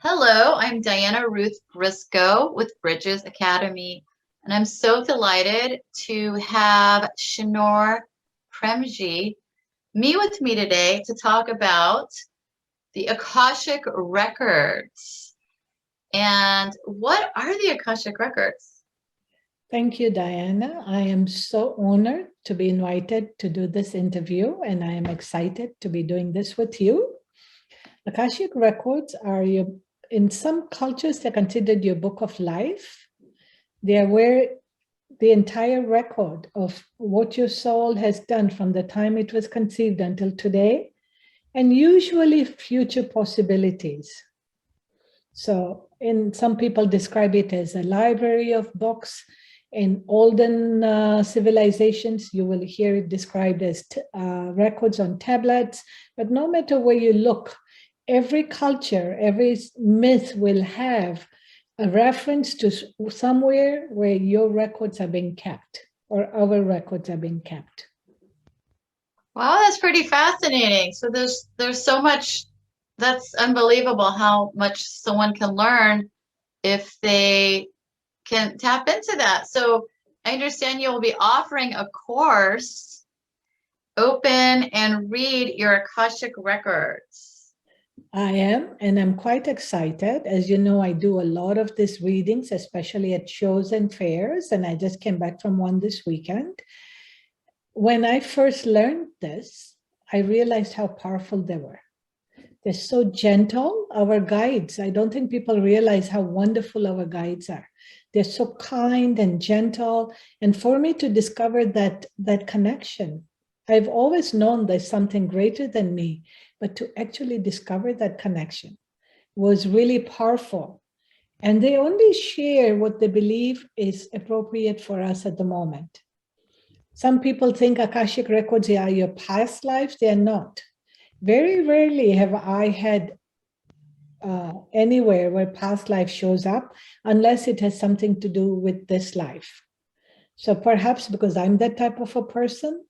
Hello, I'm Diana Ruth Briscoe with Bridges.Academy, and I'm so delighted to have Sainoor Premji meet with me today to talk about the Akashic Records. And what are the Akashic Records? Thank you, Diana. I am so honored to be invited to do this interview, and I am excited to be doing this with you. Akashic Records are in some cultures, they're considered your book of life. They are where the entire record of what your soul has done from the time it was conceived until today, and usually future possibilities. So some people describe it as a library of books. In olden civilizations, you will hear it described as records on tablets. But no matter where you look, every culture, every myth will have a reference to somewhere where your records are being kept or our records are being kept. Wow, that's pretty fascinating. So there's so much. That's unbelievable how much someone can learn if they can tap into that. So I understand you'll be offering a course, Open and Read Your Akashic Records. I am, and I'm quite excited. As you know, I do a lot of these readings, especially at shows and fairs, and I just came back from one this weekend. When I first learned this, I realized how powerful they were. They're so gentle, our guides. I don't think people realize how wonderful our guides are. They're so kind and gentle. And for me to discover that connection, I've always known there's something greater than me, but to actually discover that connection was really powerful. And they only share what they believe is appropriate for us at the moment. Some people think Akashic Records are your past lives. They are not. Very rarely have I had anywhere where past life shows up, unless it has something to do with this life. So perhaps because I'm that type of a person,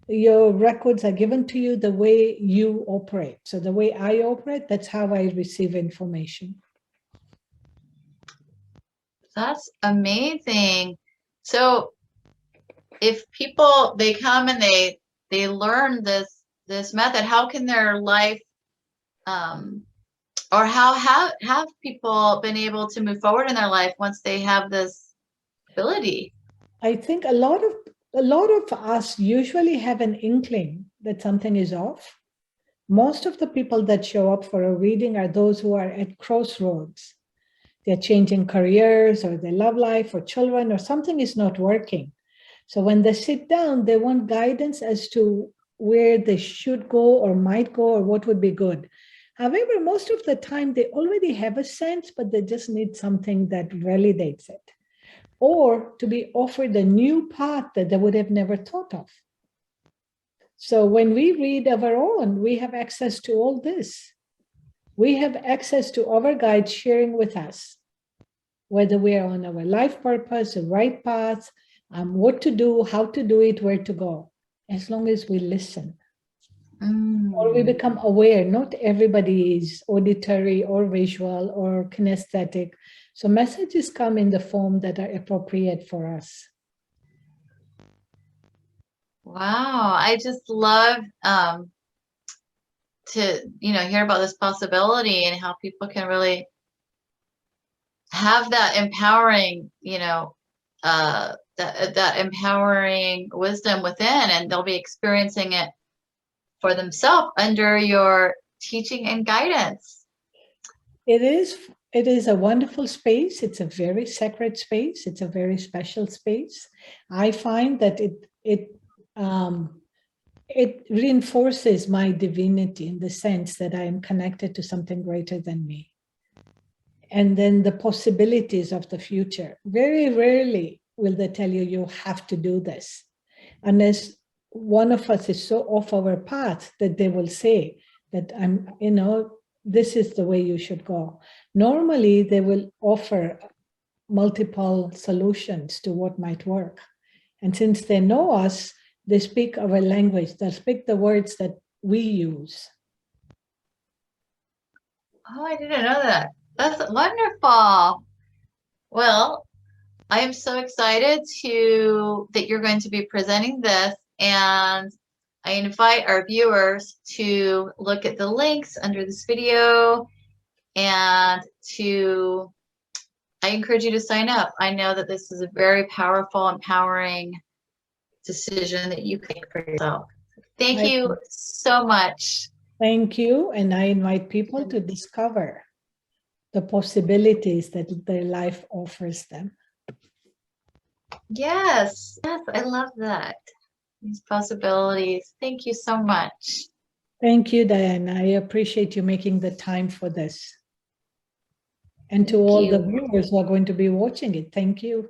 your records are given to you the way you operate. So the way I operate, that's how I receive information. That's amazing. So if people, they come and they learn this method, how can their life or how have people been able to move forward in their life once they have this ability? I think a lot of us usually have an inkling that something is off. Most of the people that show up for a reading are those who are at crossroads. They're changing careers or their love life or children or something is not working. So when they sit down, they want guidance as to where they should go or might go or what would be good. However, most of the time they already have a sense, but they just need something that validates it, or to be offered a new path that they would have never thought of. So when we read our own, we have access to all this. We have access to our guides sharing with us, whether we are on our life purpose, the right path, what to do, how to do it, where to go, as long as we listen. Or we become aware. Not everybody is auditory or visual or kinesthetic. So messages come in the form that are appropriate for us. Wow, I just love to hear about this possibility and how people can really have that empowering that empowering wisdom within, and they'll be experiencing it for themselves under your teaching and guidance. It is a wonderful space. It's a very sacred space. It's a very special space. I find that it reinforces my divinity in the sense that I am connected to something greater than me. And then the possibilities of the future. Very rarely will they tell you, you have to do this, unless one of us is so off our path that they will say that this is the way you should go. Normally, they will offer multiple solutions to what might work. And since they know us, they speak our language. They speak the words that we use. Oh, I didn't know that. That's wonderful. Well, I am so excited that you're going to be presenting this, and I invite our viewers to look at the links under this video and I encourage you to sign up. I know that this is a very powerful, empowering decision that you can make for yourself. Thank I you so much. thank you, and I invite people to discover the possibilities that their life offers them. Yes, yes, I love that. These possibilities. Thank you so much. Thank you, Diana. I appreciate you making the time for this. And to Thank all the you. viewers who are going to be watching it, thank you.